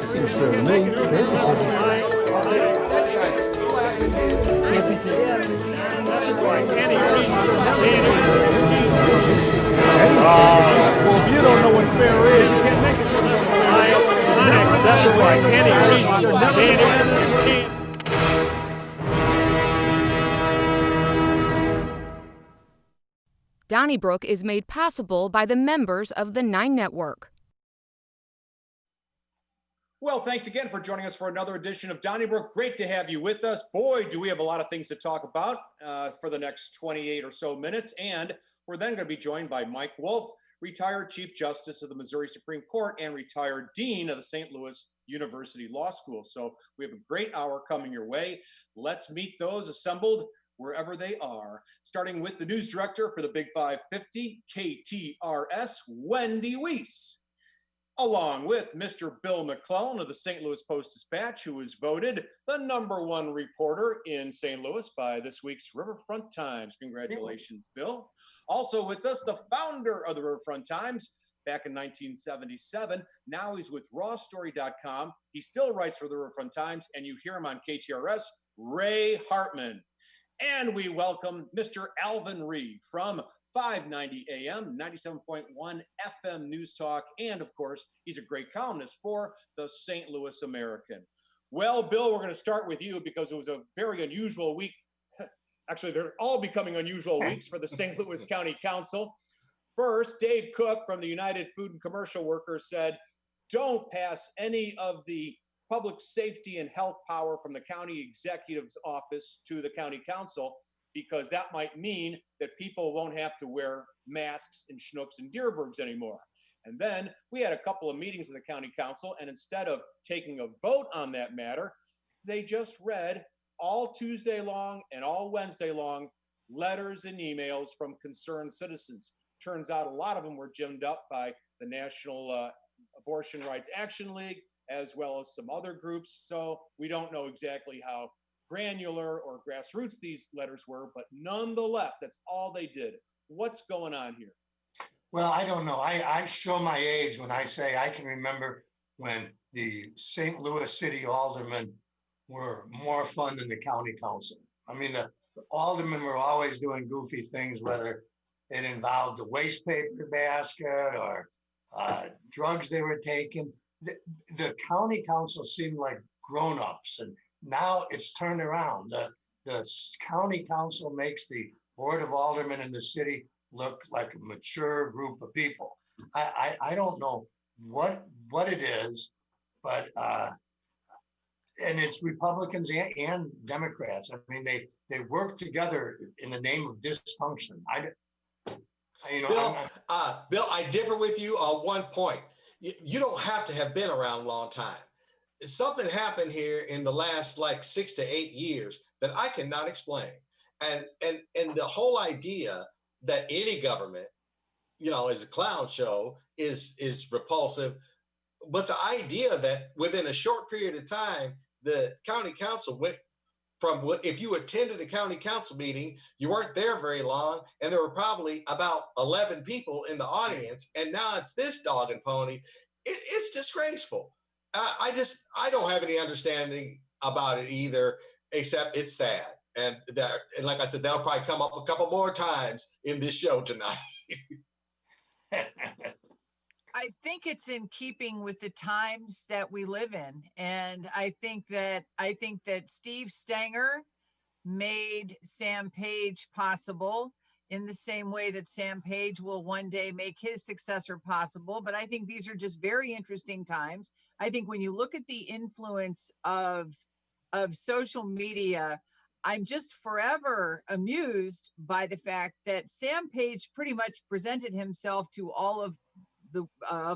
Seems fair to me. Well, if you don't know what fair is, you can't make it. Unacceptable by any reason. Donnybrook is made possible by the members of the 9 Network. Well, thanks again for joining us for another edition of Donnybrook. Great to have you with us. Boy, do we have a lot of things to talk about for the next 28 or so minutes. And we're then going to be joined by Mike Wolff, retired Chief Justice of the Missouri Supreme Court and retired Dean of the St. Louis University Law School. So we have a great hour coming your way. Let's meet those assembled wherever they are, starting with the news director for the Big 550, KTRS, Wendy Wiese, along with Mr. Bill McClellan of the St. Louis Post-Dispatch, who was voted the #1 reporter in St. Louis by this week's Riverfront Times. Congratulations, Bill. Also with us, the founder of the Riverfront Times back in 1977. Now he's with rawstory.com. He still writes for the Riverfront Times, and you hear him on KTRS, Ray Hartmann. And we welcome Mr. Alvin Reid from 590 AM, 97.1 FM News Talk, and of course, he's a great columnist for the St. Louis American. Well, Bill, we're going to start with you because it was a very unusual week. Actually, they're all becoming unusual weeks for the St. Louis County Council. First, Dave Cook from the United Food and Commercial Workers said, don't pass any of the public safety and health power from the county executive's office to the county council, because that might mean that people won't have to wear masks in Schnucks and Deerbergs anymore. And then we had a couple of meetings in the county council, and instead of taking a vote on that matter, they just read all Tuesday long and all Wednesday long letters and emails from concerned citizens. Turns out a lot of them were gimmed up by the National Abortion Rights Action League, as well as some other groups. So we don't know exactly how granular or grassroots these letters were, but nonetheless, that's all they did. What's going on here? Well, I don't know. I show my age when I say I can remember when the St. Louis city aldermen were more fun than the county council. I mean, the aldermen were always doing goofy things, whether it involved the waste paper basket or drugs they were taking. The county council seemed like grown-ups, and now it's turned around. The county council makes the board of aldermen in the city look like a mature group of people. I don't know what it is, but and it's Republicans and Democrats. I mean, they work together in the name of dysfunction. Bill, I differ with you on one point. You don't have to have been around a long time. Something happened here in the last like 6 to 8 years that I cannot explain. And the whole idea that any government, is a clown show is repulsive. But the idea that within a short period of time, the county council went from, if you attended a county council meeting, you weren't there very long, and there were probably about 11 people in the audience, and now it's this dog and pony. It's disgraceful. I don't have any understanding about it either, except it's sad. And like I said, that'll probably come up a couple more times in this show tonight. I think it's in keeping with the times that we live in. And I think that Steve Stenger made Sam Page possible in the same way that Sam Page will one day make his successor possible. But I think these are just very interesting times. I think when you look at the influence of social media, I'm just forever amused by the fact that Sam Page pretty much presented himself to all of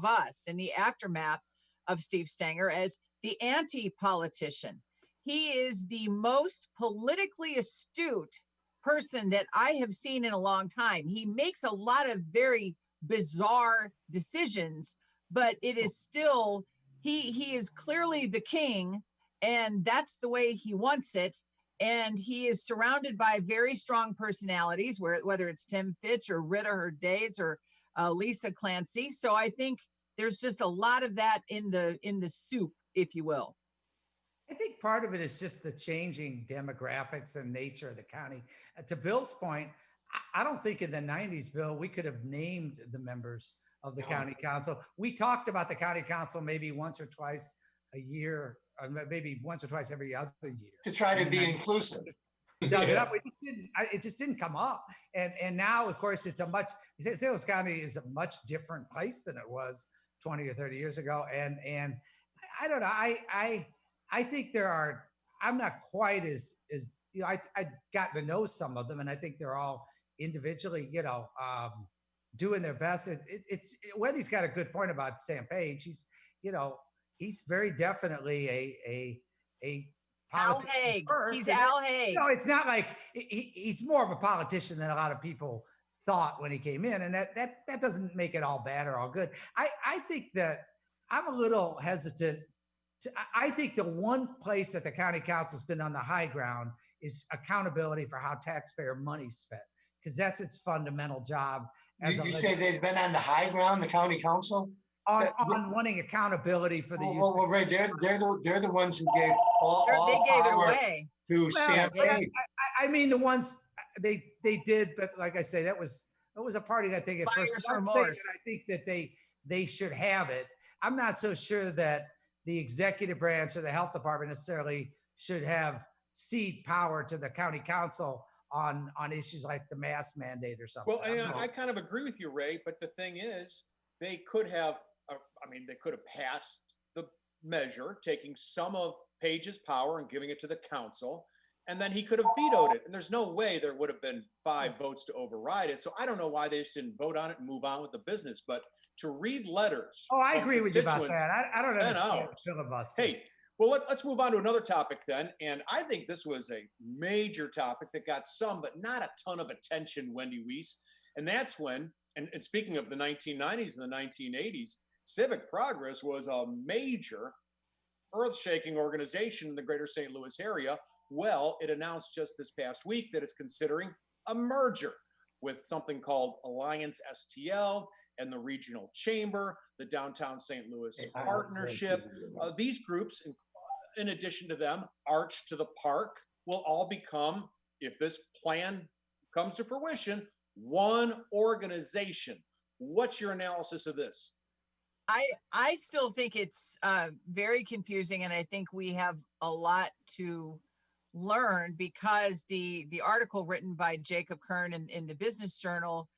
us in the aftermath of Steve Stenger as the anti-politician. He is the most politically astute person that I have seen in a long time. He makes a lot of very bizarre decisions, but it is still, he is clearly the king, and that's the way he wants it. And he is surrounded by very strong personalities, whether it's Tim Fitch or Rita Herdays or Lisa Clancy. So I think there's just a lot of that in the soup, if you will. I think part of it is just the changing demographics and nature of the county. To Bill's point, I don't think in the 90s, Bill, we could have named the members of the county council. We talked about the county council maybe once or twice a year, or maybe once or twice every other year. To try to be inclusive. It just didn't come up. And now, of course, St. Louis County is a much different place than it was 20 or 30 years ago. And I don't know, I think I'm not quite as I've gotten to know some of them, and I think they're all individually, doing their best. Wendy's got a good point about Sam Page. He's very definitely a Al politician Haig. first. He's Al Haig. No, it's not like he's more of a politician than a lot of people thought when he came in, and that doesn't make it all bad or all good. I think that I'm a little hesitant. I think the one place that the county council's been on the high ground is accountability for how taxpayer money's spent, because that's its fundamental job. You say they've been on the high ground, the county council? On wanting accountability for the use. Well, right, they're the ones who gave all They gave it power away. to Sam Page. I mean, the ones they did, but like I say, it was a party. I think at first, remorse. I think that they should have it. I'm not so sure that the executive branch or the health department necessarily should have cede power to the county council on issues like the mask mandate or something. Well, I kind of agree with you, Ray, but the thing is, they could have passed the measure, taking some of Page's power and giving it to the council, and then he could have vetoed it. And there's no way there would have been 5 votes to override it. So I don't know why they just didn't vote on it and move on with the business. But to read letters. Oh, I agree with you about constituents, that. I don't 10 understand hours. filibuster. Hey, well, let's move on to another topic then. And I think this was a major topic that got some, but not a ton of attention, Wendy Wiese. And that's when, and speaking of the 1990s and the 1980s, Civic Progress was a major earth-shaking organization in the greater St. Louis area. Well, it announced just this past week that it's considering a merger with something called Alliance STL and the Regional Chamber, the Downtown St. Louis Partnership. These groups, in addition to them, Arch to the Park, will all become, if this plan comes to fruition, one organization. What's your analysis of this? I still think it's very confusing, and I think we have a lot to learn, because the article written by Jacob Kern in the Business Journal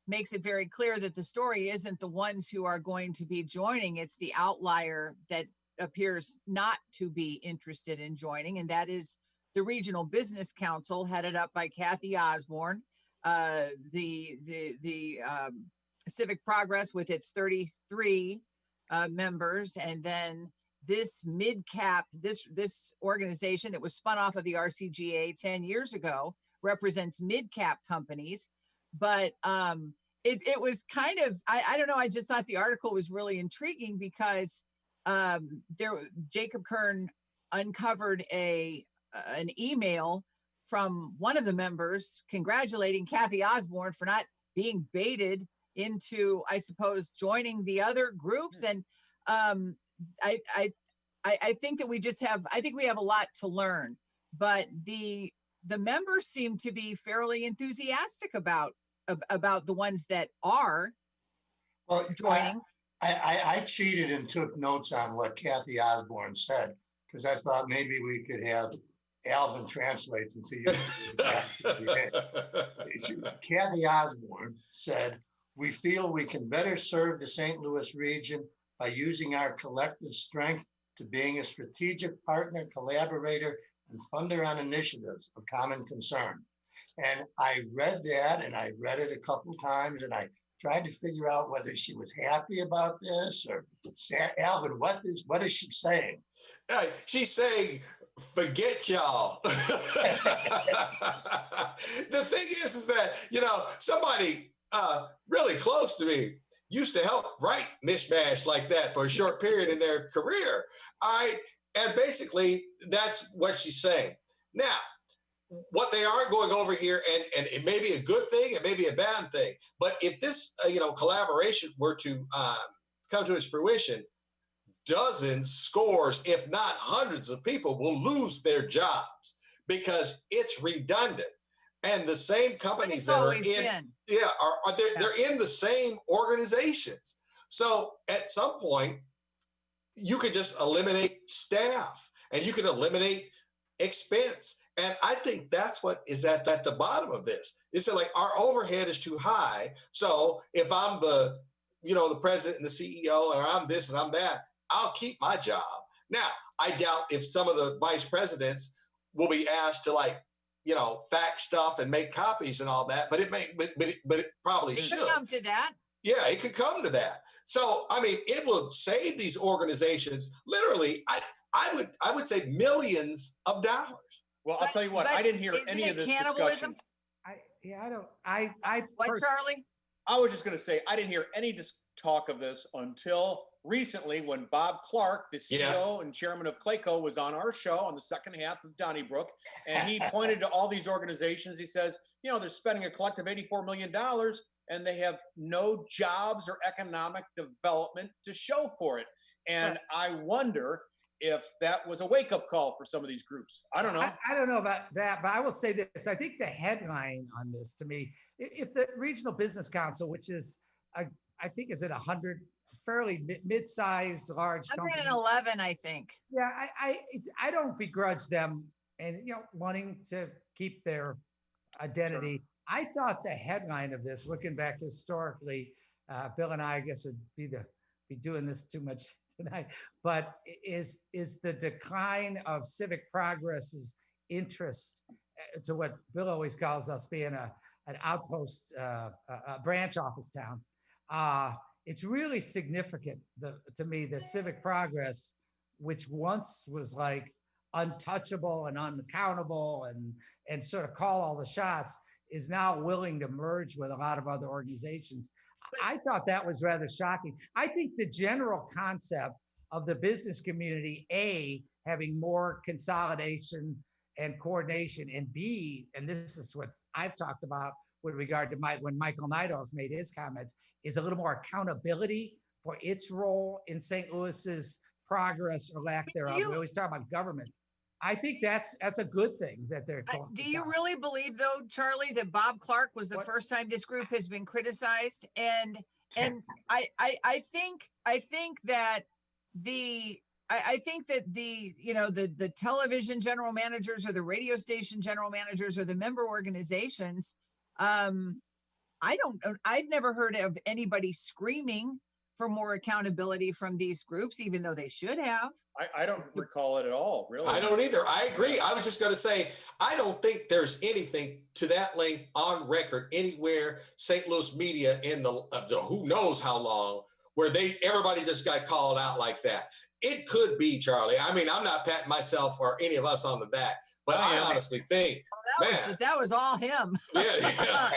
makes it very clear that the story isn't the ones who are going to be joining. It's the outlier that appears not to be interested in joining, and that is the Regional Business Council, headed up by Kathy Osborne. The Civic Progress with its 33 members, and then this mid-cap, this organization that was spun off of the RCGA 10 years ago represents mid-cap companies. But it was kind of, I don't know, I just thought the article was really intriguing, because Jacob Kern uncovered an email from one of the members congratulating Kathy Osborne for not being baited into, I suppose, joining the other groups. And I think that we have a lot to learn, but the members seem to be fairly enthusiastic about the ones that are joining. I cheated and took notes on what Kathy Osborne said, because I thought maybe we could have Alvin translate and see. Kathy Osborne said, "We feel we can better serve the St. Louis region by using our collective strength to being a strategic partner, collaborator, and funder on initiatives of common concern." And I read that, and I read it a couple times, and I tried to figure out whether she was happy about this or sad. Alvin, what is she saying? She's saying, forget y'all. The thing is that, somebody really close to me used to help write mishmash like that for a short period in their career. And basically that's what she's saying. Now, what they are going over here, and it may be a good thing, it may be a bad thing, but if this, collaboration were to come to its fruition, dozens, scores, if not hundreds of people will lose their jobs because it's redundant. And the same companies that are they're in the same organizations. So at some point, you could just eliminate staff and you can eliminate expense. And I think that's what is at the bottom of this. It's like our overhead is too high. So if I'm the president and the CEO, or I'm this and I'm that, I'll keep my job. Now, I doubt if some of the vice presidents will be asked to fax stuff and make copies and all that, but it probably should come to that. Yeah, it could come to that. So, I mean, it will save these organizations literally, I would say millions of dollars. Well, I'll tell you what, I didn't hear any of this discussion. Charlie? I was just going to say, I didn't hear any talk of this until recently when Bob Clark, the CEO and chairman of Clayco, was on our show on the second half of Donnybrook. And he pointed to all these organizations. He says, they're spending a collective $84 million and they have no jobs or economic development to show for it. And I wonder if that was a wake-up call for some of these groups. I don't know. I don't know about that, but I will say this. I think the headline on this, to me, if the Regional Business Council, which is, I think, is it 100 fairly mid-sized, large companies? 111, I think. Yeah, I don't begrudge them and wanting to keep their identity. Sure. I thought the headline of this, looking back historically, Bill and I guess would be doing this too much tonight, but is the decline of civic progress's interest to what Bill always calls us being an outpost, a branch office town. It's really significant to me that civic progress, which once was like untouchable and unaccountable and sort of call all the shots, is now willing to merge with a lot of other organizations. I thought that was rather shocking. I think the general concept of the business community, A, having more consolidation and coordination, and B, and this is what I've talked about with regard to when Michael Neidorff made his comments, is a little more accountability for its role in St. Louis's progress or lack thereof. We always talk about governments. I think that's a good thing that they're talking. Do you really believe, though, Charlie, that Bob Clark was the first time this group has been criticized? And I think that the television general managers or the radio station general managers or the member organizations, I've never heard of anybody screaming for more accountability from these groups, even though they should have. I don't recall it at all, really. I don't either. I agree. I was just going to say, I don't think there's anything to that length on record anywhere, St. Louis media in the who knows how long, where everybody just got called out like that. It could be, Charlie. I mean, I'm not patting myself or any of us on the back, but I honestly think, that was all him. Yeah.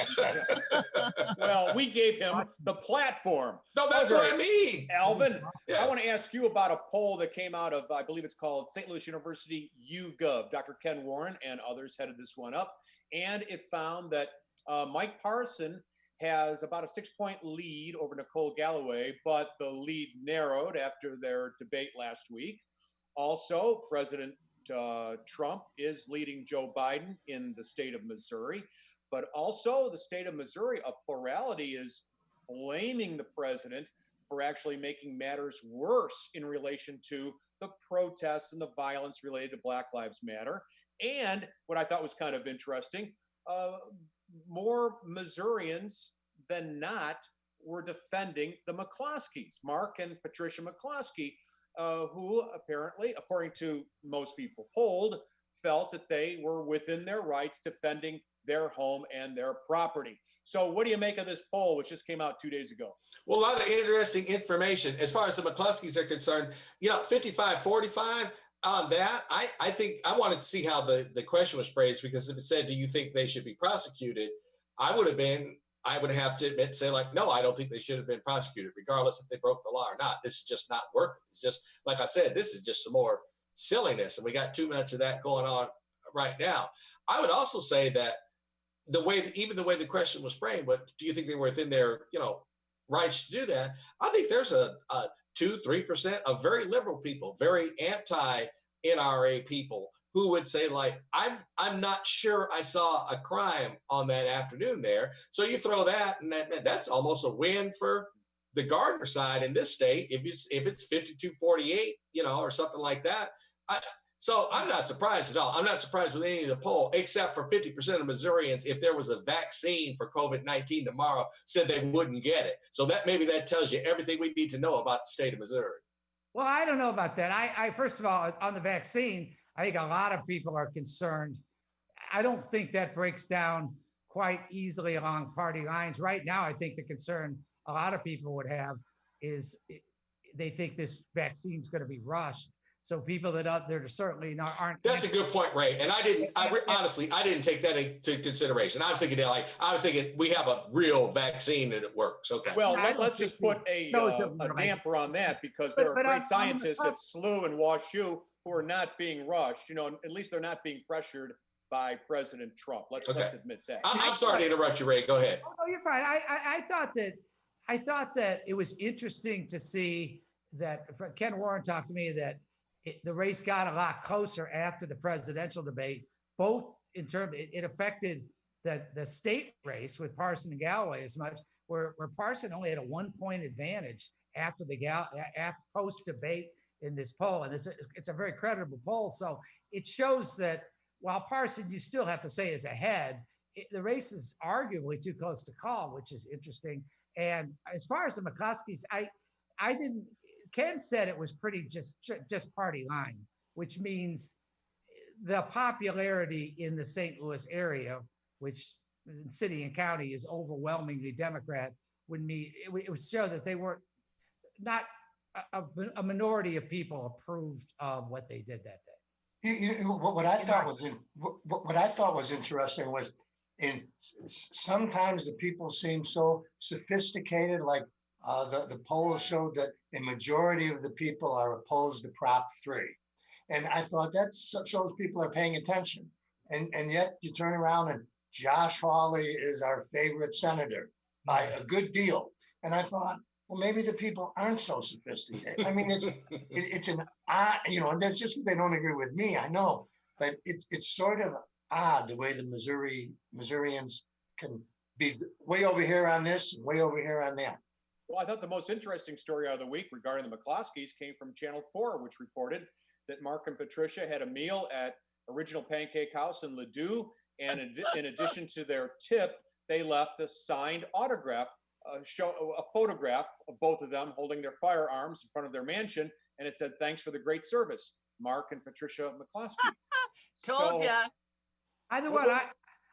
Well, we gave him the platform. No, that's what I mean. Alvin, I want to ask you about a poll that came out of, I believe it's called St. Louis University YouGov. Dr. Ken Warren and others headed this one up. And it found that Mike Parson has about a 6-point lead over Nicole Galloway, but the lead narrowed after their debate last week. Also, President Trump is leading Joe Biden in the state of Missouri, but also the state of Missouri, a plurality is blaming the president for actually making matters worse in relation to the protests and the violence related to Black Lives Matter. And what I thought was kind of interesting, more Missourians than not were defending the McCloskeys, Mark and Patricia McCloskey, who apparently, according to most people polled, felt that they were within their rights defending their home and their property. So what do you make of this poll, which just came out 2 days ago? Well, a lot of interesting information. As far as the McCloskeys are concerned, 55-45 on that. I think I wanted to see how the question was phrased, because if it said, do you think they should be prosecuted? I would have to admit, say like, no, I don't think they should have been prosecuted, regardless if they broke the law or not. This is just not worth it. It's just, like I said, this is just some more silliness. And we got too much of that going on right now. I would also say that even the way the question was framed, but do you think they were within their, rights to do that. I think there's a 2-3% of very liberal people, very anti-NRA people who would say, like, I'm not sure I saw a crime on that afternoon there. So you throw that, and that's almost a win for the Gardner side in this state. If it's 52-48, or something like that. So I'm not surprised at all. I'm not surprised with any of the poll, except for 50% of Missourians, if there was a vaccine for COVID-19 tomorrow, said they wouldn't get it. So maybe that tells you everything we need to know about the state of Missouri. Well, I don't know about that. I first of all, on the vaccine, I think a lot of people are concerned. I don't think that breaks down quite easily along party lines. Right now, I think the concern a lot of people would have is they think this vaccine is going to be rushed. So people that are certainly aren't. That's a good point, Ray. And honestly, I didn't take that into consideration. I was thinking we have a real vaccine and it works. Okay. Well, let's just put a damper on that, because there are great scientists at SLU and WashU who are not being rushed. At least they're not being pressured by President Trump. Let's admit that. I'm sorry to interrupt you, Ray. Go ahead. Oh, no, you're fine. I thought that it was interesting to see that Ken Warren talked to me that the race got a lot closer after the presidential debate, both in terms, it affected the state race with Parson and Galloway as much, where Parson only had a 1-point advantage after the post debate in this poll. And it's a very credible poll. So it shows that while Parson, you still have to say, is ahead, the race is arguably too close to call, which is interesting. And as far as the McCloskeys, Ken said it was pretty just party line, which means the popularity in the St. Louis area, which in city and county is overwhelmingly Democrat, it would show that they were not a minority of people approved of what they did that day. What I thought was interesting was sometimes the people seem so sophisticated, like the polls showed that a majority of the people are opposed to Prop 3. And I thought that shows people are paying attention. And yet you turn around and Josh Hawley is our favorite senator by a good deal. And I thought, well, maybe the people aren't so sophisticated. I mean, it's an odd, and that's just because they don't agree with me, I know. But it's sort of odd the way the Missourians can be way over here on this and way over here on that. Well, I thought the most interesting story out of the week regarding the McCloskeys came from Channel 4, which reported that Mark and Patricia had a meal at Original Pancake House in Ladue. And in addition to their tip, they left a signed autograph, a photograph of both of them holding their firearms in front of their mansion. And it said, "Thanks for the great service, Mark and Patricia McCloskey." Told ya. Either way,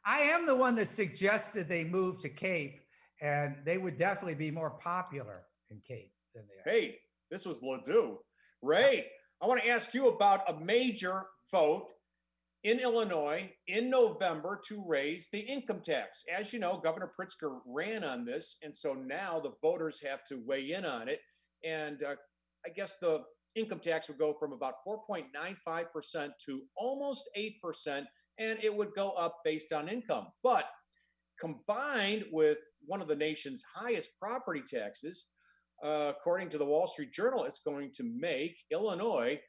I am the one that suggested they move to Cape, and they would definitely be more popular in Cape than they are. Hey, this was Ladue. Ray, I want to ask you about a major vote in Illinois in November to raise the income tax. As you know, Governor Pritzker ran on this, and so now the voters have to weigh in on it. And I guess the income tax would go from about 4.95% to almost 8%, and it would go up based on income. But combined with one of the nation's highest property taxes, according to the Wall Street Journal, it's going to make Illinoisans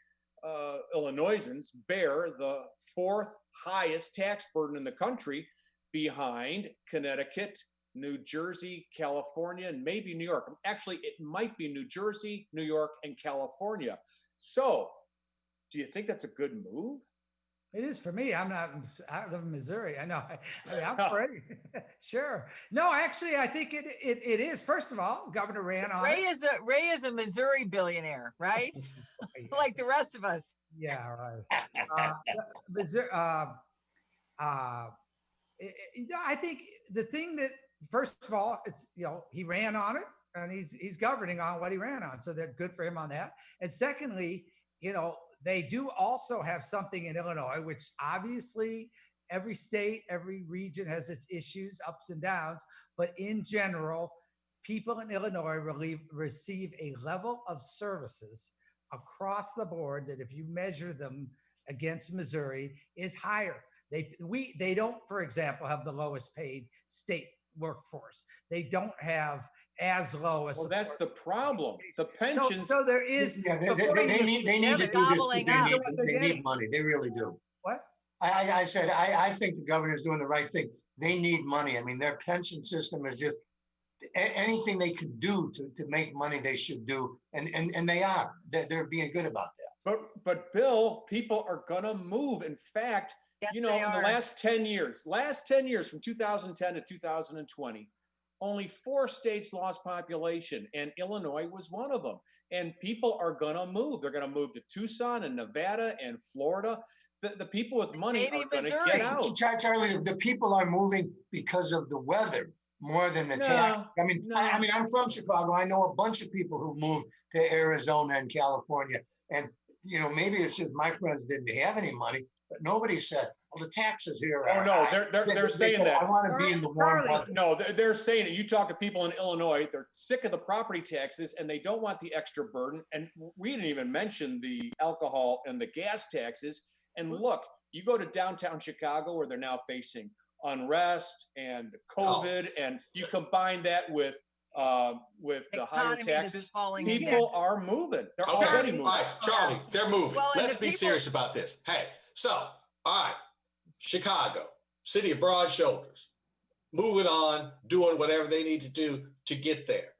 bear the 4th highest tax burden in the country, behind Connecticut, New Jersey, California, and maybe New York. Actually, it might be New Jersey, New York, and California. So, do you think that's a good move? It is for me. I live in Missouri. I know. I'm ready. Sure. No, actually, I think it is. First of all, Governor ran on Ray is a Missouri billionaire, right? Like the rest of us. Yeah, right. Missouri. I think the thing that, first of all, it's he ran on it, and he's governing on what he ran on, so they're good for him on that. And secondly, they do also have something in Illinois, which obviously every state, every region has its issues, ups and downs. But in general, people in Illinois receive a level of services across the board that if you measure them against Missouri is higher. They don't, for example, have the lowest paid state workforce. They don't have as low a Well, that's the problem. The So, pensions. so there is. Yeah, before they you- need to do this. gobbling They up. need, What they're they getting. need money. They really do. What? I said, I think the governor's doing the right thing. They need money. I mean, their pension system is just anything they could do to make money, they should do. And they are. They're being good about that. But Bill, people are gonna move. In fact, Yes, you know, they in the are. last 10 years from 2010 to 2020, only 4 states lost population, and Illinois was one of them. And people are gonna move. They're gonna move to Tucson and Nevada and Florida. The people with money maybe are gonna Missouri. get out. Charlie, the people are moving because of the weather more than the tax. I mean, no. I mean, I'm from Chicago. I know a bunch of people who moved to Arizona and California. And, you know, maybe it's just my friends didn't have any money, but nobody said, well, the taxes here Oh are no, high." they're saying said, that. I want to be in the warm Charlie. weather. No, they're saying it. You talk to people in Illinois, they're sick of the property taxes and they don't want the extra burden. And we didn't even mention the alcohol and the gas taxes. And look, you go to downtown Chicago where they're now facing unrest and COVID, and you combine that with the higher Economy that's taxes, falling people are moving. They're already moving. All right, Charlie, they're moving. Well, and Let's the be people- serious about this. Hey, so, all right, Chicago, city of broad shoulders, moving on, doing whatever they need to do to get there.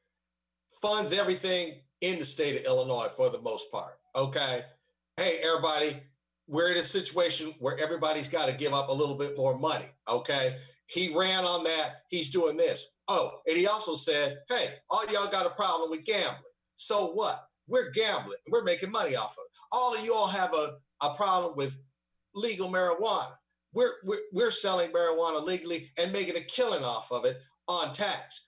Funds everything in the state of Illinois for the most part, okay? Hey, everybody, we're in a situation where everybody's got to give up a little bit more money, okay? He ran on that. He's doing this. Oh, and he also said, hey, all y'all got a problem with gambling. So what? We're gambling. We're making money off of it. All of y'all have a problem with legal marijuana. We're selling marijuana legally and making a killing off of it on tax.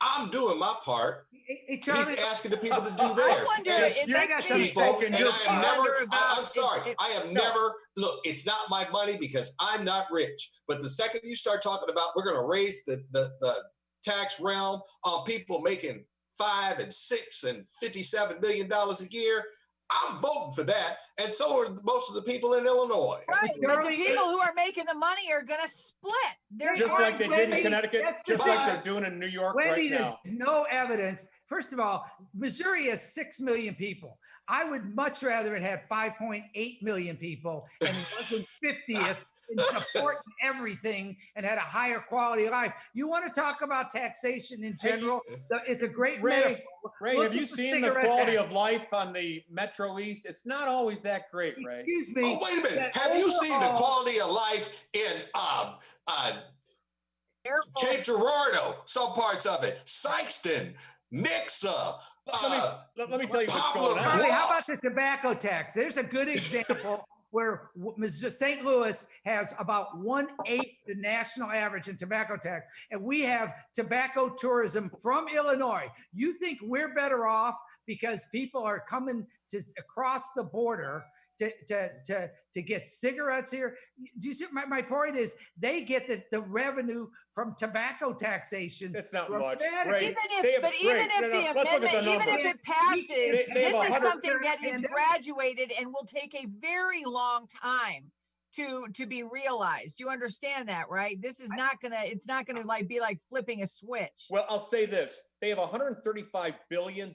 I'm doing my part. Hey, Charlie, He's asking the people to do I theirs. wonder And if it's that's people, spoken and your I am part. never, about I'm sorry, if- I am never, look, it's not my money because I'm not rich. But the second you start talking about we're going to raise the tax realm on people making $5 and $6 and $57 million a year, I'm voting for that. And so are most of the people in Illinois. Right, but the Charlie, people who are making the money are going to split. They're Just going like they to did in Wendy, Connecticut, that's the just like thing. they're doing in New York Wendy, right there's now. no evidence. First of all, Missouri has 6 million people. I would much rather it had 5.8 million people and it wasn't 50th in support and everything and had a higher quality of life. You want to talk about taxation in general? It's a great metaphor. Ray, Look have you at the seen the cigarette quality tax. of life on the Metro East? It's not always that great, Ray. Excuse me. Oh, wait a minute. that Have you seen the overall- quality of life in careful. Cape Girardeau, some parts of it, Sykeston, Nixa, Let me tell you what's Poplar going on. Charlie, how Bluff. about the tobacco tax? There's a good example where St. Louis has about 1/8 the national average in tobacco tax, and we have tobacco tourism from Illinois. You think we're better off because people are coming to across the border to get cigarettes here? Do you see? My point is they get the revenue from tobacco taxation. It's not from much. that. Ray, they have- Even Ray, if no, the let's look at the amendment, even numbers. if it passes, They have this is 100 something that is pandemic. graduated and will take a very long time to be realized. You understand that, right? This is not gonna, it's not gonna like be like flipping a switch. Well, I'll say this. They have a $135 billion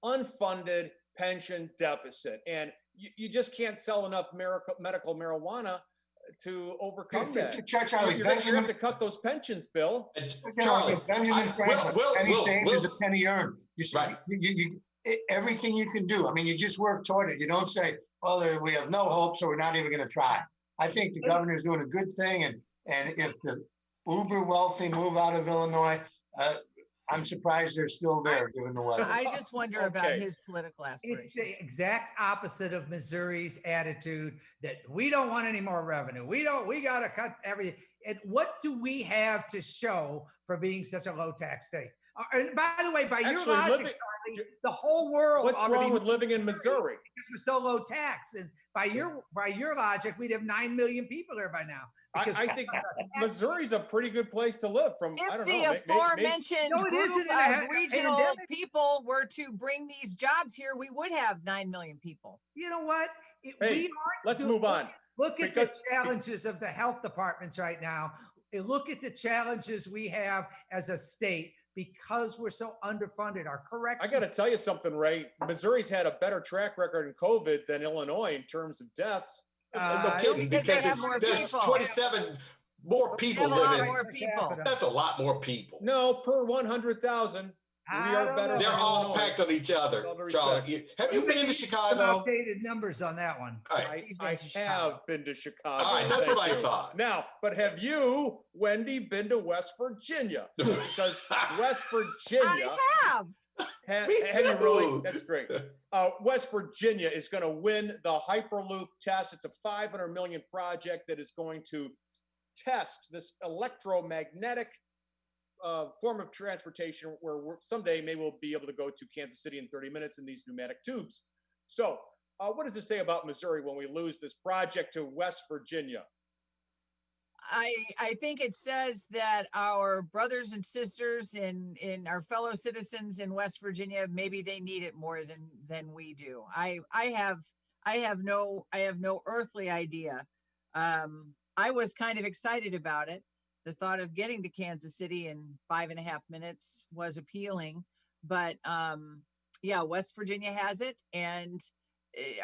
unfunded pension deficit. And you just can't sell enough medical marijuana to overcome that. Charlie, You're going to have to cut those pensions, Bill. Charlie, Benjamin Franklin, penny saved is a Will, penny earned. You see, Right. everything you can do. I mean, you just work toward it. You don't say, well, we have no hope, so we're not even going to try. I think the governor's doing a good thing. And if the uber wealthy move out of Illinois, I'm surprised they're still there given the weather. I just wonder about Okay. his political aspirations. It's the exact opposite of Missouri's attitude that we don't want any more revenue. We got to cut everything. And what do we have to show for being such a low tax state? And by the way, by your Actually, logic, living- Charlie, the whole world What's already wrong with living in Missouri? because we're so low tax. And by your logic, we'd have 9 million people there by now. because I think Missouri's a pretty good place to live from, I If don't the know. aforementioned No, it group isn't in of a regional pandemic. people were to bring these jobs here, we would have 9 million people. You know what? Hey, we aren't let's doing- move on. Look at Because- the challenges of the health departments right now. look at the challenges we have as a state because we're so underfunded. Our correction. I got to tell you something, Ray. Missouri's had a better track record in COVID than Illinois in terms of deaths. No kidding, because there's 27 more people living. More people. That's a lot more people. No, per 100,000. We are better. They're than all Illinois. packed on each other. Charlie, have you been to Chicago? Updated numbers on that one. I have been to Chicago. All right, that's what I Thank you. thought. Now, but have you, Wendy, been to West Virginia? Because West Virginia. I have. Have Me you too. really? That's great. West Virginia is going to win the Hyperloop test. It's a $500 million project that is going to test this electromagnetic form of transportation where someday maybe we'll be able to go to Kansas City in 30 minutes in these pneumatic tubes. So what does it say about Missouri when we lose this project to West Virginia? I think it says that our brothers and sisters in our fellow citizens in West Virginia, maybe they need it more than we do. I have no earthly idea. I was kind of excited about it. The thought of getting to Kansas City in 5.5 minutes was appealing, but yeah, West Virginia has it, and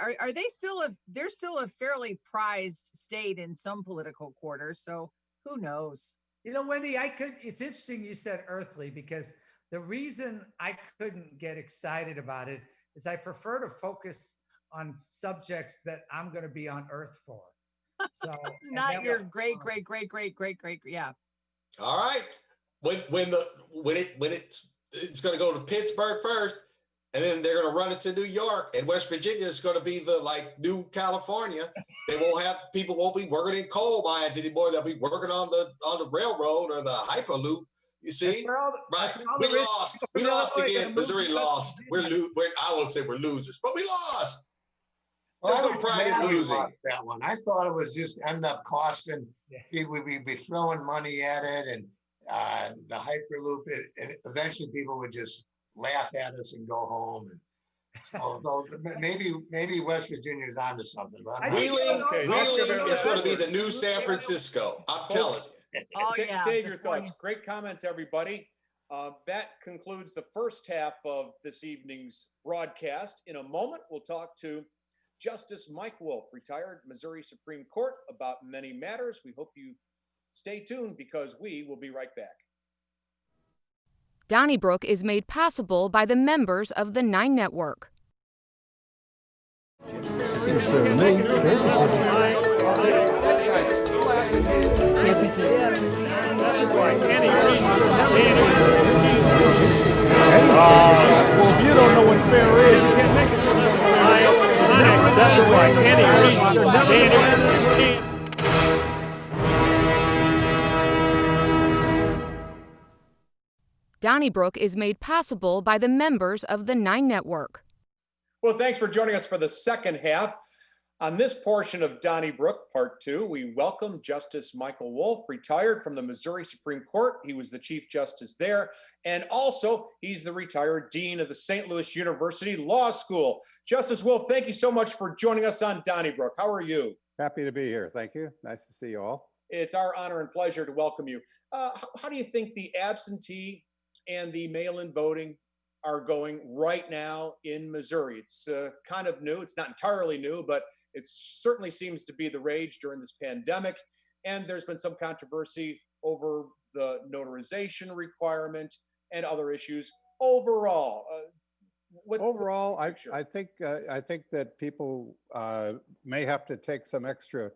are they still they're still a fairly prized state in some political quarters, so who knows? You know, Wendy, it's interesting you said earthly, because the reason I couldn't get excited about it is I prefer to focus on subjects that I'm going to be on earth for. So Not your great, yeah. All right. It's going to go to Pittsburgh first, and then they're going to run it to New York, and West Virginia is going to be the new California. People won't be working in coal mines anymore. They'll be working on the railroad or the Hyperloop. You see, right? We lost again. Missouri lost. I won't say we're losers, but we lost. Well, There's no pride in losing. That one. I thought it was just end up costing. We'd be throwing money at it, and the Hyperloop. And eventually, people would just laugh at us and go home. And so maybe West Virginia is onto something. Wheeling is going to be the new San Francisco. I'm telling you. Oh, yeah, Save your thoughts. Great comments, everybody. That concludes the first half of this evening's broadcast. In a moment, we'll talk to Justice Mike Wolff, retired Missouri Supreme Court, about many matters. We hope you stay tuned because we will be right back. Donnybrook is made possible by the members of the 9 Network. Seems fair to me. Well, if you don't know what fair is, you can't make it. Unacceptable by any reason. Donnybrook is made possible by the members of the 9 Network. Well, thanks for joining us for the second half. On this portion of Donnybrook, Part 2, we welcome Justice Michael Wolff, retired from the Missouri Supreme Court. He was the Chief Justice there, and also he's the retired Dean of the St. Louis University Law School. Justice Wolff, thank you so much for joining us on Donnybrook. How are you? Happy to be here. Thank you. Nice to see you all. It's our honor and pleasure to welcome you. How do you think the absentee and the mail-in voting are going right now in Missouri? It's kind of new. It's not entirely new, but it certainly seems to be the rage during this pandemic. And there's been some controversy over the notarization requirement and other issues. Overall, I think that people may have to take some extra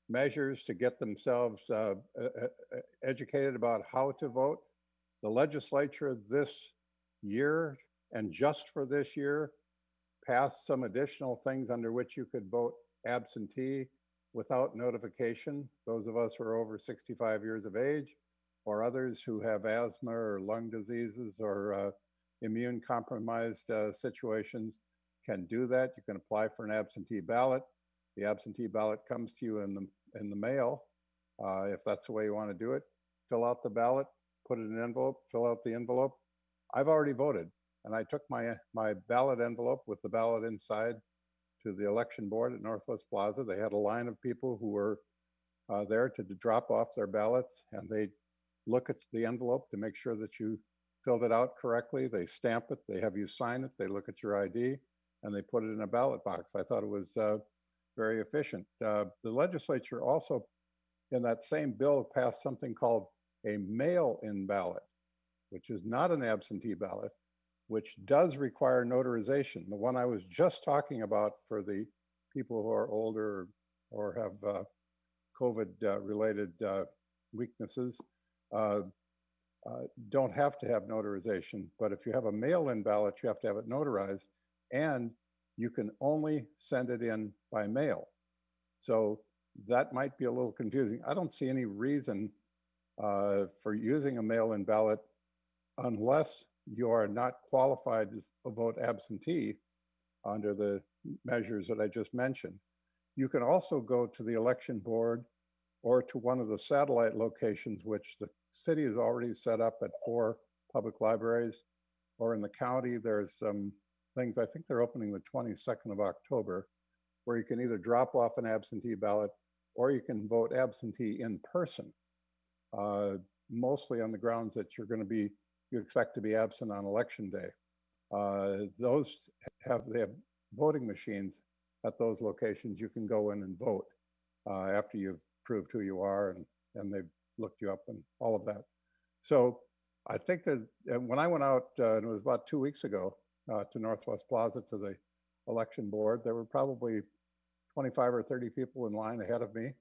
measures to get themselves educated about how to vote. The legislature this year, and just for this year, passed some additional things under which you could vote absentee without notification. Those of us who are over 65 years of age, or others who have asthma or lung diseases or immune compromised situations, can do that. You can apply for an absentee ballot. The absentee ballot comes to you in the mail. If that's the way you want to do it, fill out the ballot, put it in an envelope, fill out the envelope. I've already voted, and I took my ballot envelope with the ballot inside to the election board at Northwest Plaza. They had a line of people who were there to drop off their ballots, and they look at the envelope to make sure that you filled it out correctly. They stamp it, they have you sign it, they look at your ID, and they put it in a ballot box. I thought it was very efficient. The legislature also, in that same bill, passed something called a mail-in ballot, which is not an absentee ballot, which does require notarization. The one I was just talking about for the people who are older or have COVID-related weaknesses don't have to have notarization. But if you have a mail-in ballot, you have to have it notarized, and you can only send it in by mail. So that might be a little confusing. I don't see any reason for using a mail-in ballot unless you are not qualified to vote absentee under the measures that I just mentioned. You can also go to the election board or to one of the satellite locations, which the city has already set up at 4 public libraries, or in the county, there's some things, I think they're opening the 22nd of October, where you can either drop off an absentee ballot or you can vote absentee in person, mostly on the grounds that you expect to be absent on election day. They have voting machines at those locations. You can go in and vote after you've proved who you are and they've looked you up and all of that. So I think that when I went out, and it was about 2 weeks ago, to Northwest Plaza to the election board, there were probably 25 or 30 people in line ahead of me.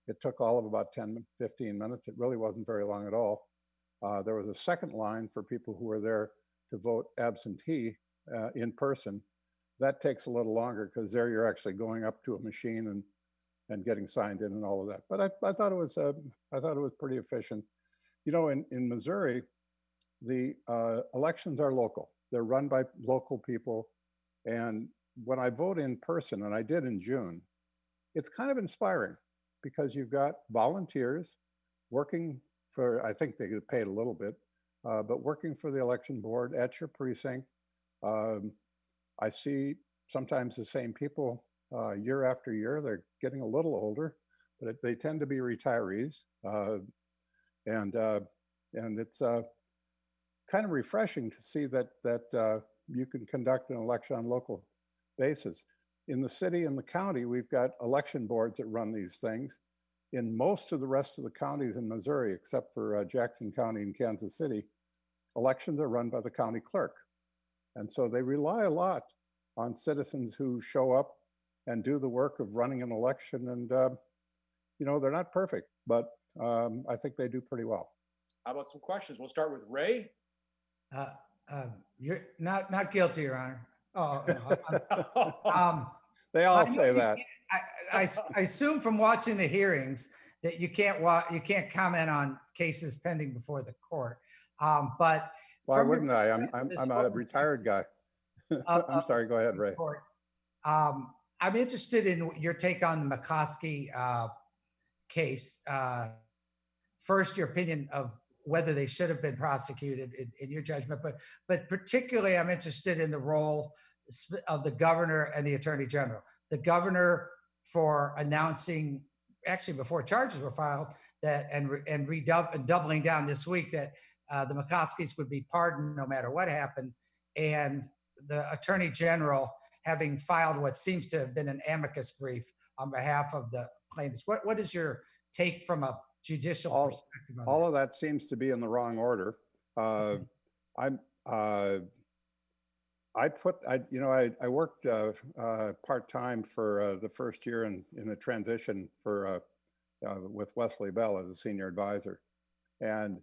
It took all of about 10, 15 minutes. It really wasn't very long at all. There was a second line for people who were there to vote absentee in person. That takes a little longer because there you're actually going up to a machine and getting signed in and all of that. But I thought it was pretty efficient. You know, in Missouri, the elections are local. They're run by local people. And when I vote in person, and I did in June, it's kind of inspiring because you've got volunteers working for, I think they get paid a little bit, but working for the election board at your precinct. I see sometimes the same people year after year. They're getting a little older, but they tend to be retirees. And it's kind of refreshing to see that you can conduct an election on a local basis. In the city and the county, we've got election boards that run these things. In most of the rest of the counties in Missouri, except for Jackson County and Kansas City, elections are run by the county clerk. And so they rely a lot on citizens who show up and do the work of running an election. And, you know, they're not perfect, but I think they do pretty well. How about some questions? We'll start with Ray. You're not guilty, Your Honor. They all say that. I assume from watching the hearings that you can't comment on cases pending before the court. But why wouldn't I? I'm a retired guy. I'm sorry. Go ahead, Ray. I'm interested in your take on the McCoskey case. First, your opinion of whether they should have been prosecuted in your judgment, but particularly I'm interested in the role of the governor and the attorney general. The governor for announcing, actually before charges were filed, that and doubling down this week that the McCoskeys would be pardoned no matter what happened, and the attorney general having filed what seems to have been an amicus brief on behalf of the plaintiffs. What is your take from a judicial perspective on all that? of that seems to be in the wrong order. I worked part-time for the first year in the transition with Wesley Bell as a senior advisor. And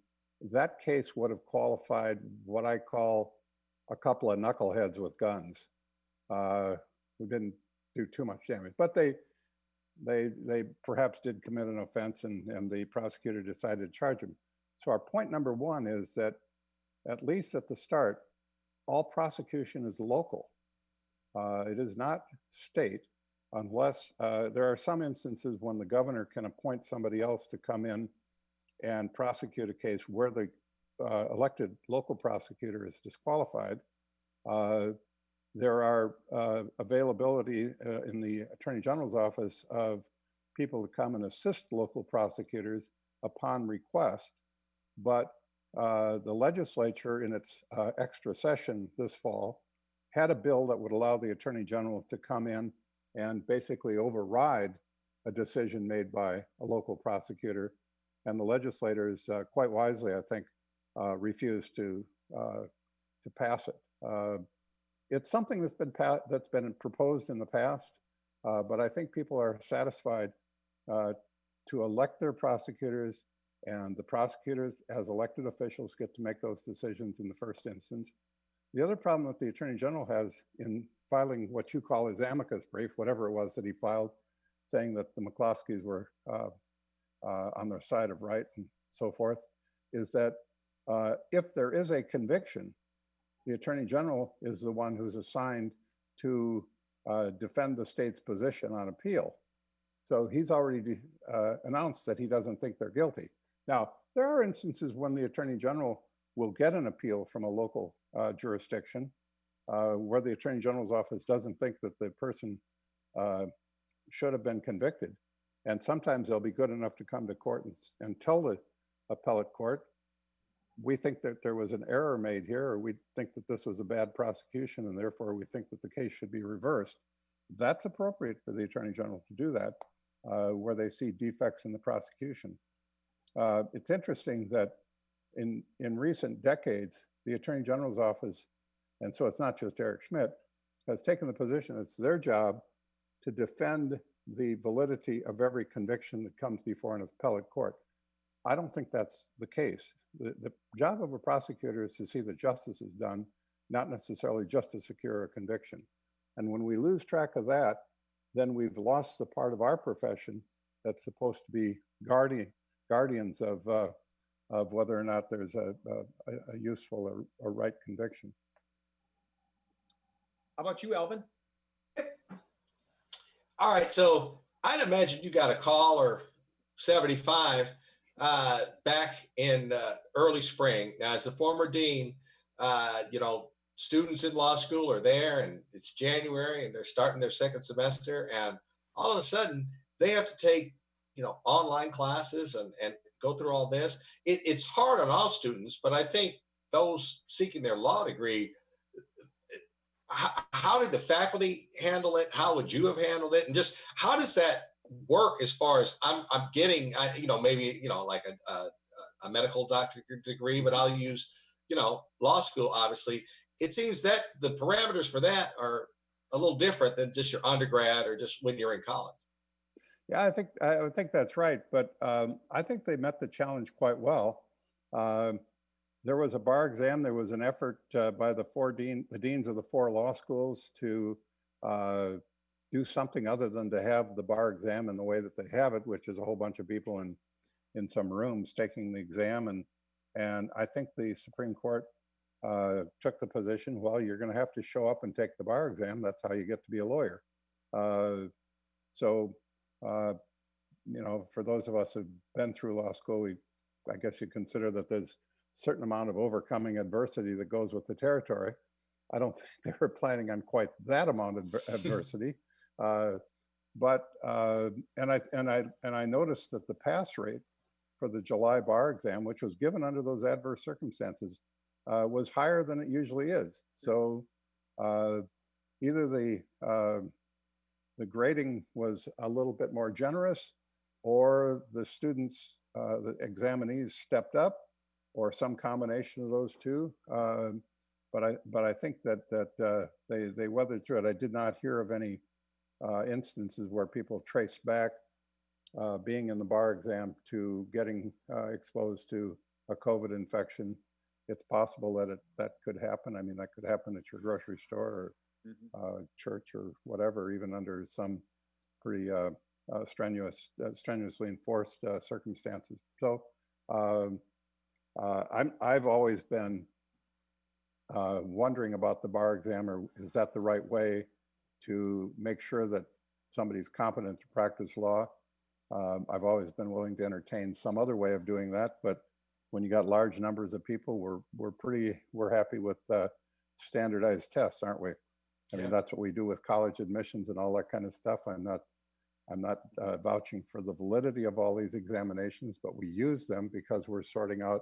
that case would have qualified what I call a couple of knuckleheads with guns who didn't do too much damage, but they perhaps did commit an offense and the prosecutor decided to charge him. So our point number one is that at least at the start, all prosecution is local. It is not state unless there are some instances when the governor can appoint somebody else to come in and prosecute a case where the elected local prosecutor is disqualified. There are availability in the Attorney General's office of people to come and assist local prosecutors upon request. But the legislature in its extra session this fall had a bill that would allow the Attorney General to come in and basically override a decision made by a local prosecutor. And the legislators, quite wisely, I think, refused to pass it. It's something that's been proposed in the past, but I think people are satisfied to elect their prosecutors, and the prosecutors, as elected officials, get to make those decisions in the first instance. The other problem that the Attorney General has in filing what you call his amicus brief, whatever it was that he filed, saying that the McCloskeys were on their side of right and so forth, is that if there is a conviction, the Attorney General is the one who's assigned to defend the state's position on appeal. So he's already announced that he doesn't think they're guilty. Now, there are instances when the Attorney General will get an appeal from a local jurisdiction where the Attorney General's office doesn't think that the person should have been convicted. And sometimes they'll be good enough to come to court and tell the appellate court, we think that there was an error made here, or we think that this was a bad prosecution, and therefore we think that the case should be reversed. That's appropriate for the Attorney General to do that where they see defects in the prosecution. It's interesting that in recent decades, the Attorney General's office, and so it's not just Eric Schmidt, has taken the position it's their job to defend the validity of every conviction that comes before an appellate court. I don't think that's the case. The job of a prosecutor is to see that justice is done, not necessarily just to secure a conviction. And when we lose track of that, then we've lost the part of our profession that's supposed to be guardians of whether or not there's a useful or right conviction. How about you, Alvin? All right, so I'd imagine you got a call or 75 back in early spring. Now, as the former dean, you know, students in law school are there, and it's January, and they're starting their second semester, and all of a sudden they have to take, you know, online classes and go through all this. It's hard on all students, but I think those seeking their law degree, how did the faculty handle it? How would you have handled it? And just how does that work as far as I'm getting, you know, maybe, you know, like a medical doctor degree, but I'll use, you know, law school, obviously. It seems that the parameters for that are a little different than just your undergrad or just when you're in college. Yeah, I think that's right. But I think they met the challenge quite well. There was a bar exam. There was an effort by the deans of the 4 law schools to do something other than to have the bar exam in the way that they have it, which is a whole bunch of people in some rooms taking the exam. And I think the Supreme Court took the position, well, you're going to have to show up and take the bar exam. That's how you get to be a lawyer. You know, for those of us who've been through law school, I guess you consider that there's a certain amount of overcoming adversity that goes with the territory. I don't think they were planning on quite that amount of adversity. But I noticed that the pass rate for the July bar exam, which was given under those adverse circumstances, was higher than it usually is. So either the grading was a little bit more generous, or the students, the examinees stepped up, or some combination of those two. But I think that they weathered through it. I did not hear of any instances where people traced back being in the bar exam to getting exposed to a COVID infection. It's possible that that could happen. I mean, that could happen at your grocery store or church or whatever, even under some pretty strenuously enforced circumstances. So I've always been wondering about the bar exam, or is that the right way to make sure that somebody's competent to practice law? I've always been willing to entertain some other way of doing that, but when you got large numbers of people, we're happy with standardized tests, aren't we? I mean, that's what we do with college admissions and all that kind of stuff. I'm not vouching for the validity of all these examinations, but we use them because we're sorting out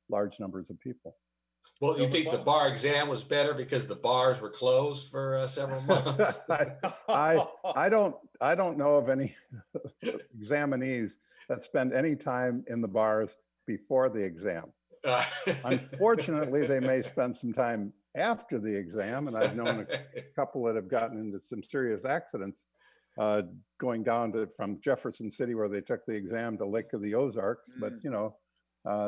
large numbers of people. Well, you think the bar exam was better because the bars were closed for several months? I don't know of any examinees that spend any time in the bars before the exam. Unfortunately, they may spend some time after the exam, and I've known a couple that have gotten into some serious accidents going down from Jefferson City, where they took the exam, to Lake of the Ozarks. But you know,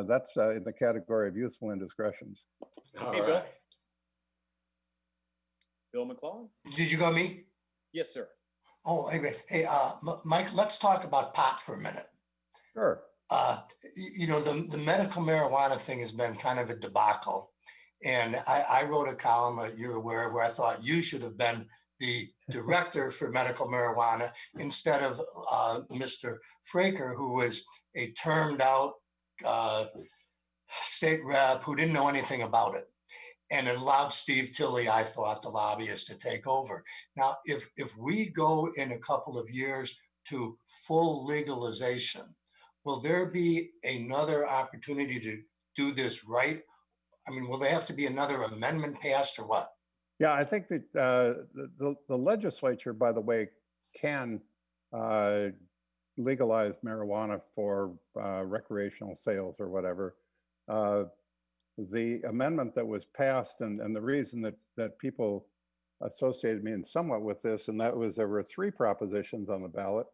that's in the category of useful indiscretions. All Hey, right. Bill. Bill McClellan? Did you go me? Yes, sir. Oh, hey, Mike, let's talk about pot for a minute. Sure. You know, the medical marijuana thing has been kind of a debacle. And I wrote a column that you're aware of where I thought you should have been the director for medical marijuana instead of Mr. Fraker, who was a termed out state rep who didn't know anything about it. And it allowed Steve Tilley, I thought, the lobbyist, to take over. Now, if we go in a couple of years to full legalization, will there be another opportunity to do this right? I mean, will there have to be another amendment passed or what? Yeah, I think that the legislature, by the way, can legalize marijuana for recreational sales or whatever. The amendment that was passed, and the reason that people associated me in somewhat with this, and that was there were 3 propositions on the ballot,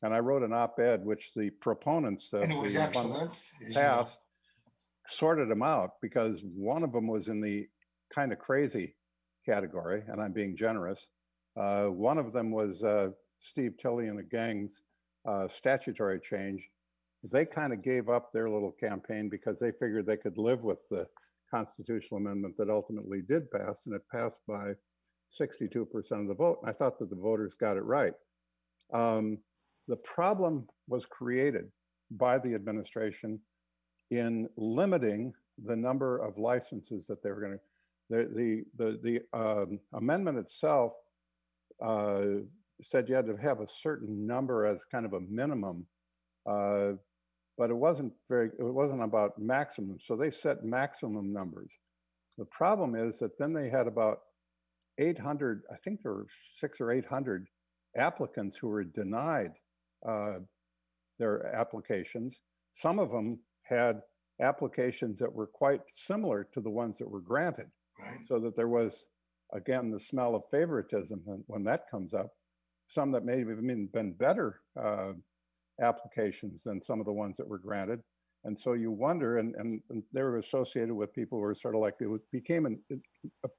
and I wrote an op-ed which the proponents of And it was the excellent. passed sorted them out, because one of them was in the kind of crazy category, and I'm being generous. One of them was Steve Tilley and the gang's statutory change. They kind of gave up their little campaign because they figured they could live with the constitutional amendment that ultimately did pass, and it passed by 62% of the vote. And I thought that the voters got it right. The problem was created by the administration in limiting the number of licenses that they were going to. The amendment itself said you had to have a certain number as kind of a minimum, but it wasn't about maximum. So they set maximum numbers. The problem is that then they had about 800, I think there were 600 or 800 applicants who were denied their applications. Some of them had applications that were quite similar to the ones that were granted. Right. So that there was, again, the smell of favoritism when that comes up. Some that may have even been better applications than some of the ones that were granted. And so you wonder, and they were associated with people who were sort of like, it became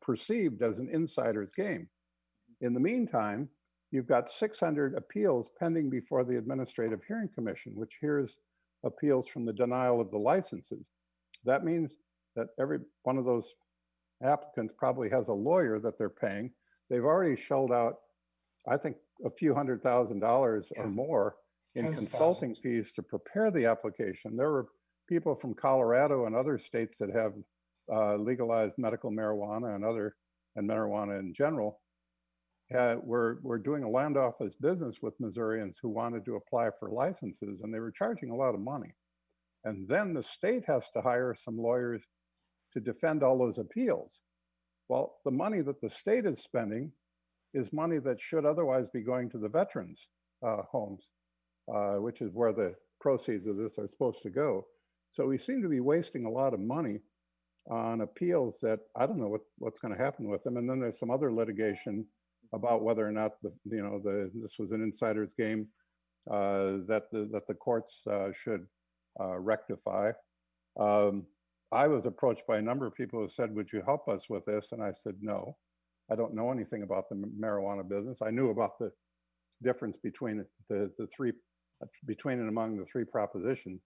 perceived as an insider's game. In the meantime, you've got 600 appeals pending before the Administrative Hearing Commission, which hears appeals from the denial of the licenses. That means that every one of those applicants probably has a lawyer that they're paying. They've already shelled out, I think, a few $100,000 or more in consulting fees to prepare the application. There were people from Colorado and other states that have legalized medical marijuana and marijuana in general. We're doing a land office business with Missourians who wanted to apply for licenses, and they were charging a lot of money. And then the state has to hire some lawyers to defend all those appeals. Well, the money that the state is spending is money that should otherwise be going to the veterans' homes, which is where the proceeds of this are supposed to go. So we seem to be wasting a lot of money on appeals that I don't know what's going to happen with them. And then there's some other litigation about whether or not this was an insider's game that the courts should rectify. I was approached by a number of people who said, "Would you help us with this?" And I said, "No, I don't know anything about the marijuana business." I knew about the difference between the three, between and among the 3 propositions.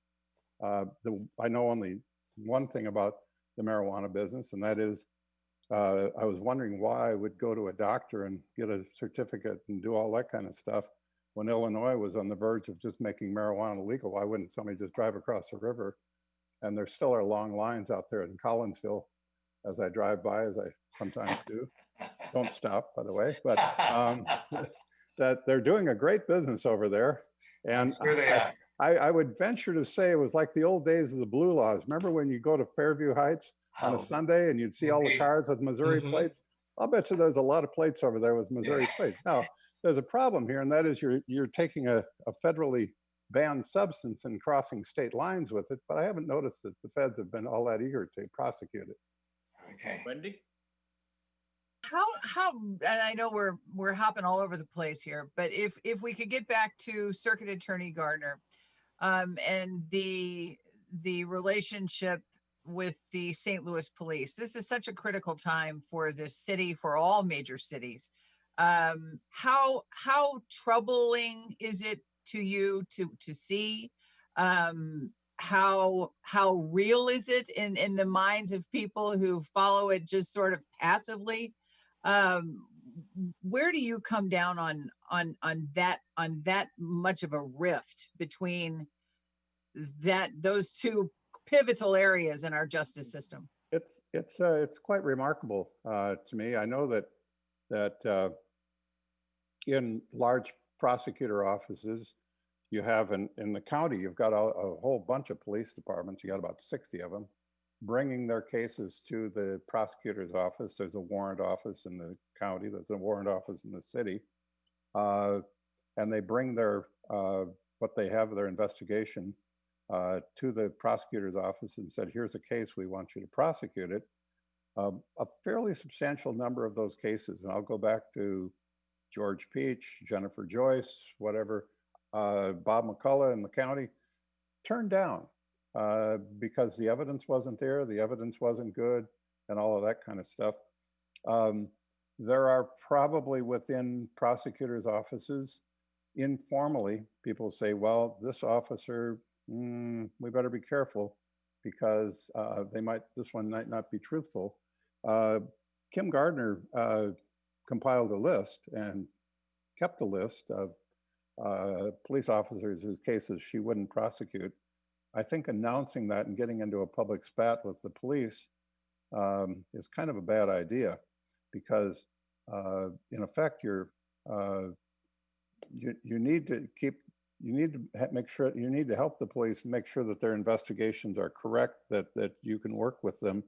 I know only one thing about the marijuana business, and that is I was wondering why I would go to a doctor and get a certificate and do all that kind of stuff when Illinois was on the verge of just making marijuana legal. Why wouldn't somebody just drive across the river? And there still are long lines out there in Collinsville as I drive by, as I sometimes do. Don't stop, by the way. But that they're doing a great business over there. And Sure they are. I would venture to say it was like the old days of the blue laws. Remember when you go to Fairview Heights on a Oh, Sunday and you'd see all the indeed. cars with Missouri Mhm. plates? I'll bet you there's a lot of plates over there with Missouri plates. Now, there's a problem here, and that is you're taking a federally banned substance and crossing state lines with it, but I haven't noticed that the feds have been all that eager to prosecute it. Okay. Wendy? How and I know we're hopping all over the place here, but if we could get back to Circuit Attorney Gardner, and the relationship with the St. Louis police. This is such a critical time for this city, for all major cities. How troubling is it to you to see? How real is it in the minds of people who follow it just sort of passively? Where do you come down on that much of a rift between those two pivotal areas in our justice system? It's quite remarkable to me. I know that in large prosecutor offices, you have in the county, you've got a whole bunch of police departments. You got about 60 of them bringing their cases to the prosecutor's office. There's a warrant office in the county. There's a warrant office in the city, and they bring their what they have their investigation to the prosecutor's office and said, here's a case, we want you to prosecute it. A fairly substantial number of those cases, and I'll go back to George Peach, Jennifer Joyce, whatever, Bob McCullough in the county, turned down because the evidence wasn't there, the evidence wasn't good, and all of that kind of stuff. There are probably within prosecutors' offices, informally, people say, well, this officer, we better be careful because this one might not be truthful. Kim Gardner compiled a list and kept a list of police officers whose cases she wouldn't prosecute. I think announcing that and getting into a public spat with the police is kind of a bad idea because in effect you need to make sure, you need to help the police make sure that their investigations are correct, that you can work with them,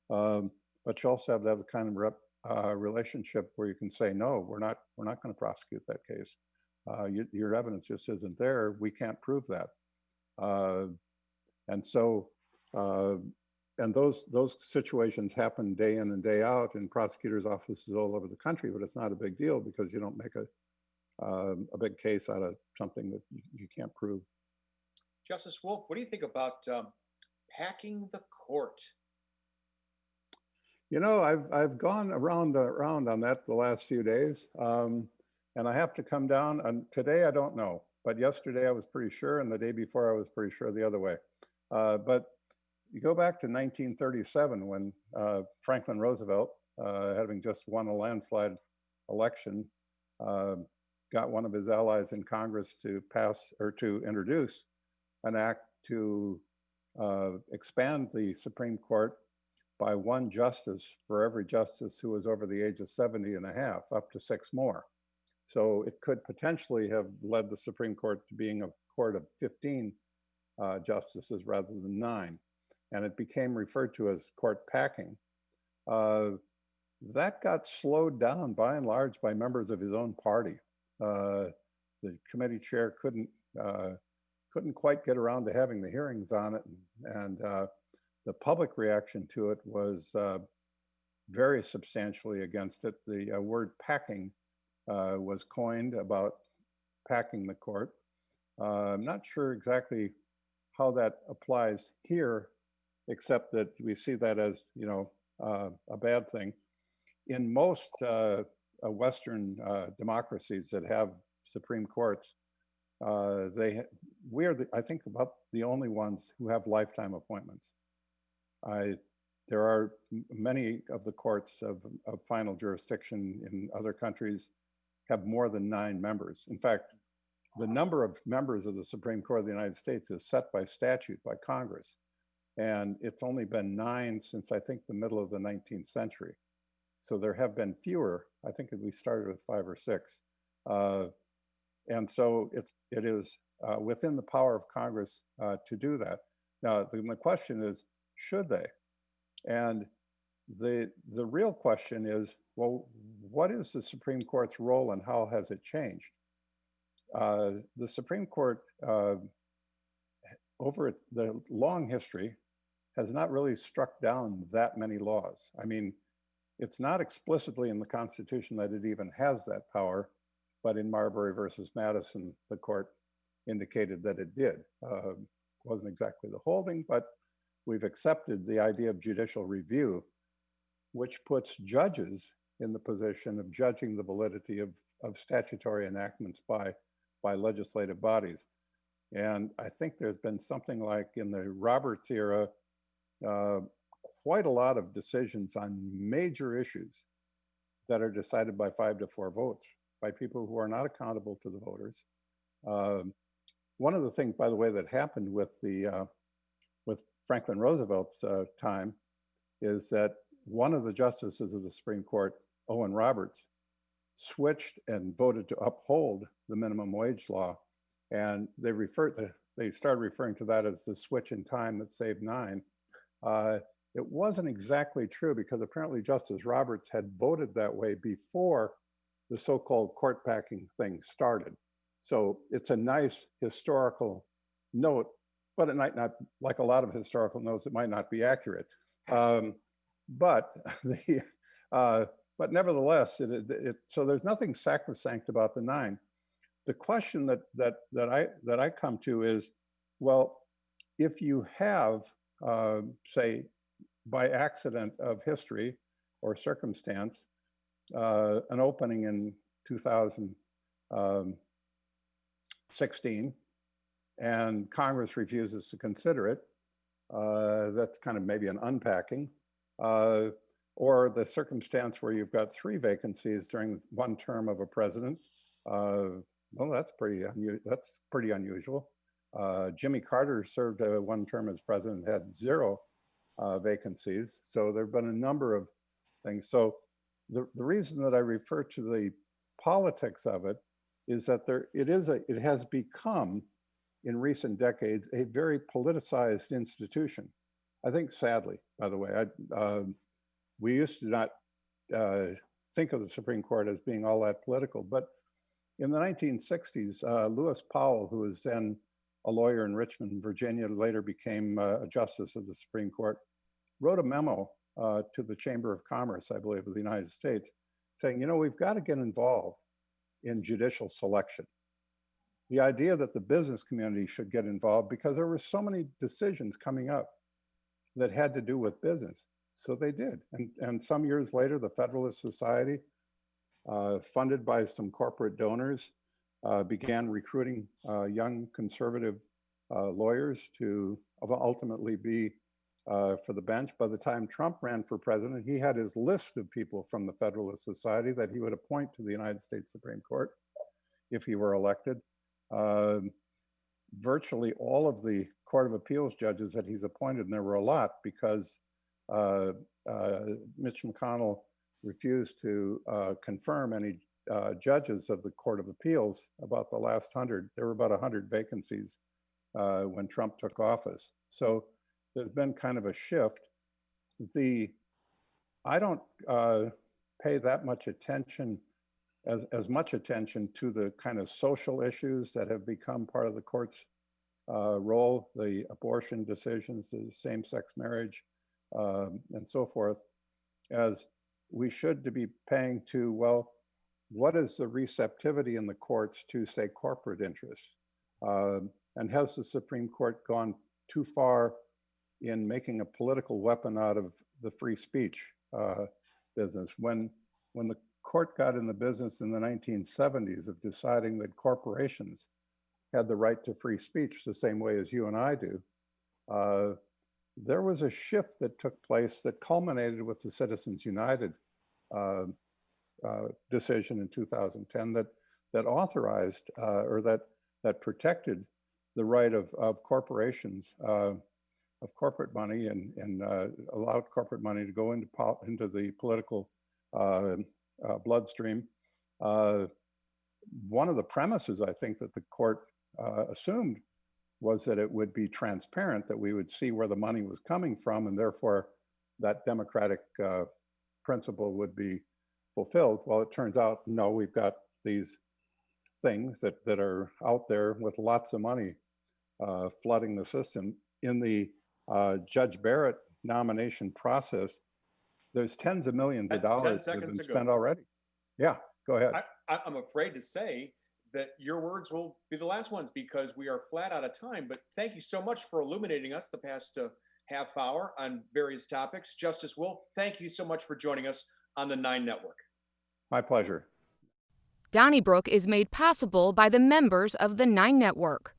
but you also have to have the kind of relationship where you can say, no, we're not going to prosecute that case. Your evidence just isn't there. We can't prove that. And so, and those situations happen day in and day out in prosecutors' offices all over the country, but it's not a big deal because you don't make a big case out of something that you can't prove. Justice Wolff, what do you think about packing the court? You know, I've gone around on that the last few days, and I have to come down. And today I don't know, but yesterday I was pretty sure, and the day before I was pretty sure the other way. But you go back to 1937 when Franklin Roosevelt, having just won a landslide election, got one of his allies in Congress to pass or to introduce an act to expand the Supreme Court by one justice for every justice who was over the age of 70 and a half, up to 6 more. So it could potentially have led the Supreme Court to being a court of 15 justices rather than 9. And it became referred to as court packing. That got slowed down by and large by members of his own party. The committee chair couldn't quite get around to having the hearings on it, and the public reaction to it was very substantially against it. The word packing was coined about packing the court. I'm not sure exactly how that applies here, except that we see that as, you know, a bad thing. In most Western democracies that have Supreme Courts, we're I think about the only ones who have lifetime appointments. There are many of the courts of final jurisdiction in other countries have more than 9 members. In fact, the number of members of the Supreme Court of the United States is set by statute by Congress. And it's only been 9 since I think the middle of the 19th century. So there have been fewer. I think we started with 5 or 6. And so it is within the power of Congress to do that. Now, the question is, should they? And the real question is, well, what is the Supreme Court's role and how has it changed? The Supreme Court, over the long history, has not really struck down that many laws. I mean, it's not explicitly in the Constitution that it even has that power, but in Marbury versus Madison, the court indicated that it did. Wasn't exactly the holding, but we've accepted the idea of judicial review, which puts judges in the position of judging the validity of statutory enactments by legislative bodies. And I think there's been something like in the Roberts era, quite a lot of decisions on major issues that are decided by 5-4 votes by people who are not accountable to the voters. One of the things, by the way, that happened with Franklin Roosevelt's time is that one of the justices of the Supreme Court, Owen Roberts, switched and voted to uphold the minimum wage law. And they started referring to that as the switch in time that saved 9. It wasn't exactly true because apparently Justice Roberts had voted that way before the so-called court packing thing started. So it's a nice historical note, but it might not, like a lot of historical notes, it might not be accurate. But nevertheless, so there's nothing sacrosanct about the 9. The question that I come to is, well, if you have, say, by accident of history or circumstance, an opening in 2016, and Congress refuses to consider it, that's kind of maybe an unpacking, or the circumstance where you've got 3 vacancies during one term of a president. Well, that's pretty unusual. Jimmy Carter served 1 term as president, had 0 vacancies. So there have been a number of things. So the reason that I refer to the politics of it is that it has become, in recent decades, a very politicized institution. I think, sadly, by the way, we used to not think of the Supreme Court as being all that political, but in the 1960s, Lewis Powell, who was then a lawyer in Richmond, Virginia, later became a justice of the Supreme Court, wrote a memo to the Chamber of Commerce, I believe, of the United States, saying, you know, we've got to get involved in judicial selection. The idea that the business community should get involved because there were so many decisions coming up that had to do with business. So they did. And some years later, the Federalist Society, funded by some corporate donors, began recruiting young conservative lawyers to ultimately be for the bench. By the time Trump ran for president, he had his list of people from the Federalist Society that he would appoint to the United States Supreme Court if he were elected. Virtually all of the Court of Appeals judges that he's appointed, and there were a lot because Mitch McConnell refused to confirm any judges of the Court of Appeals. About the last 100, there were about 100 vacancies when Trump took office. So there's been kind of a shift. I don't pay that much attention, as much attention to the kind of social issues that have become part of the court's role, the abortion decisions, the same-sex marriage, and so forth, as we should be paying to, well, what is the receptivity in the courts to, say, corporate interests? And has the Supreme Court gone too far in making a political weapon out of the free speech business? When the court got in the business in the 1970s of deciding that corporations had the right to free speech the same way as you and I do, there was a shift that took place that culminated with the Citizens United decision in 2010 that authorized or that protected the right of corporations, of corporate money, and allowed corporate money to go into the political bloodstream. one of the premises I think that the court assumed was that it would be transparent, that we would see where the money was coming from, and therefore that democratic principle would be fulfilled. Well, it turns out, no, we've got these things that are out there with lots of money flooding the system. In the Judge Barrett nomination process, there's tens of millions of dollars that have been spent already. Yeah, go ahead. I'm afraid to say that your words will be the last ones because we are flat out of time. But thank you so much for illuminating us the past half hour on various topics. Justice Wolff, thank you so much for joining us on the 9 Network. My pleasure. Donnybrook is made possible by the members of the 9 Network.